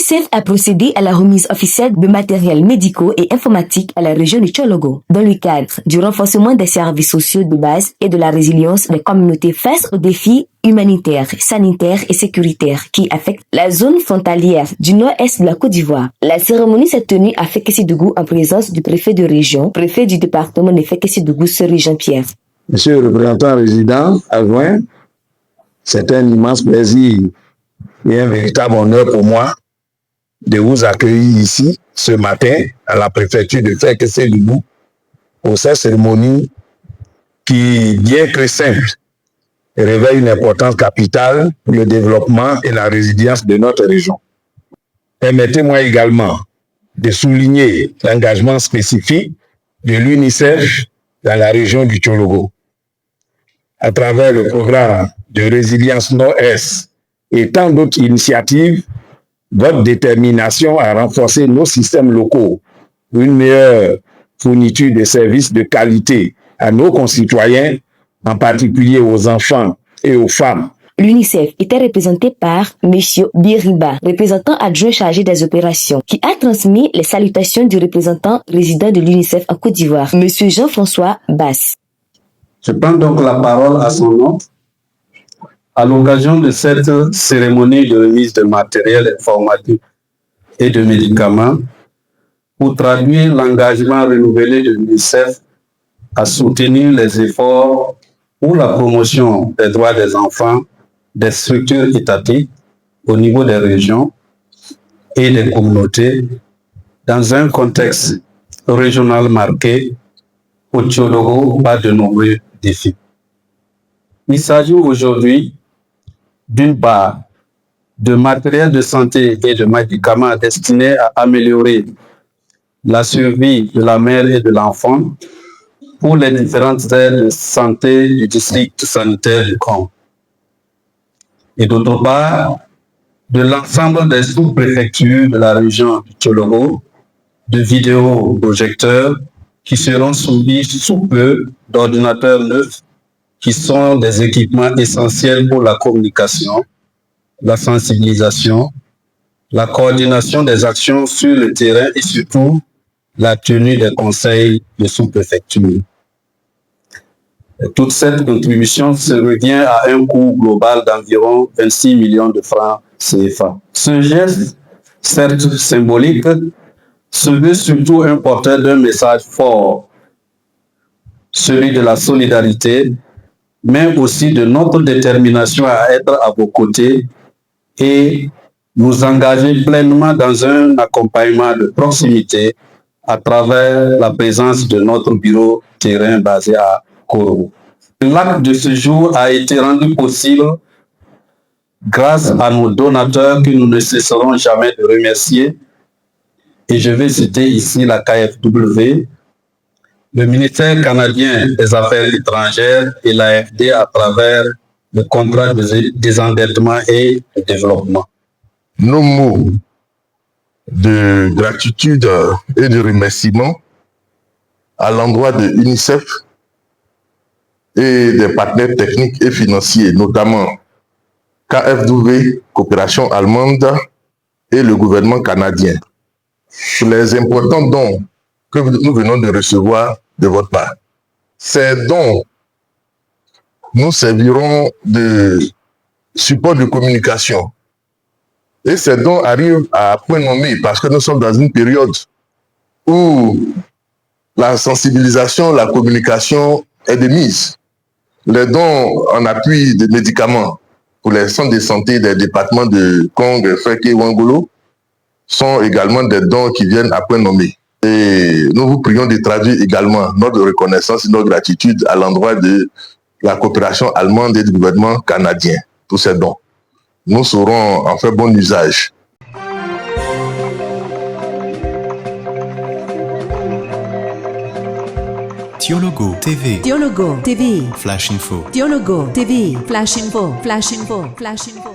L'UNICEF a procédé à la remise officielle de matériels médicaux et informatiques à la région de Tchologo, dans le cadre du renforcement des services sociaux de base et de la résilience des communautés face aux défis humanitaires, sanitaires et sécuritaires qui affectent la zone frontalière du nord-est de la Côte d'Ivoire. La cérémonie s'est tenue à Fekessi-Dougou en présence du préfet de région, préfet du département de Fekessi-Dougou, Seri Jean-Pierre. Monsieur le représentant résident adjoint, c'est un immense plaisir et un véritable honneur pour moi de vous accueillir ici ce matin à la préfecture de Fekessi-Dougou pour cette cérémonie qui, bien que simple, révèle une importance capitale pour le développement et la résilience de notre région. Permettez-moi également de souligner l'engagement spécifique de l'UNICEF dans la région du Tchologo. À travers le programme de résilience Nord-Est et tant d'autres initiatives, votre détermination à renforcer nos systèmes locaux pour une meilleure fourniture de services de qualité à nos concitoyens, en particulier aux enfants et aux femmes. L'UNICEF était représenté par M. Biriba, représentant adjoint chargé des opérations, qui a transmis les salutations du représentant résident de l'UNICEF en Côte d'Ivoire, M. Jean-François Basse. Je prends donc la parole à son nom à l'occasion de cette cérémonie de remise de matériel informatique et de médicaments pour traduire l'engagement renouvelé de l'UNICEF à soutenir les efforts pour la promotion des droits des enfants des structures étatiques au niveau des régions et des communautés dans un contexte régional marqué au Tchologo par de nombreux défis. Il s'agit aujourd'hui, d'une part, de matériel de santé et de médicaments destinés à améliorer la survie de la mère et de l'enfant pour les différentes aires de santé du district sanitaire du Congo. Et d'autre part, de l'ensemble des sous-préfectures de la région du Tchologo, de vidéoprojecteurs qui seront suivis sous peu d'ordinateurs neufs qui sont des équipements essentiels pour la communication, la sensibilisation, la coordination des actions sur le terrain et surtout la tenue des conseils de sous-préfecture. Toute cette contribution se revient à un coût global d'environ 26 millions de francs CFA. Ce geste, certes symbolique, se veut surtout un porteur d'un message fort, celui de la solidarité, mais aussi de notre détermination à être à vos côtés et nous engager pleinement dans un accompagnement de proximité à travers la présence de notre bureau terrain basé à Koro. L'acte de ce jour a été rendu possible grâce à nos donateurs que nous ne cesserons jamais de remercier. Et je vais citer ici la KfW, le ministère canadien des Affaires étrangères et l'AFD à travers le contrat de désendettement et de développement. Nos mots de gratitude et de remerciement à l'endroit de l'UNICEF et des partenaires techniques et financiers, notamment KfW, Coopération allemande, et le gouvernement canadien, pour les importants dons que nous venons de recevoir de votre part. Ces dons nous serviront de support de communication. Et ces dons arrivent à point nommé parce que nous sommes dans une période où la sensibilisation, la communication est de mise. Les dons en appui des médicaments pour les centres de santé des départements de Kong, Fek et Wangolo sont également des dons qui viennent à point nommé. Et nous vous prions de traduire également notre reconnaissance et notre gratitude à l'endroit de la coopération allemande et du gouvernement canadien pour ces dons. Nous saurons en faire bon usage. Tchologo TV. Tchologo TV. Flash Info. Tchologo TV. Flash Info. Flash Info. Flash Info.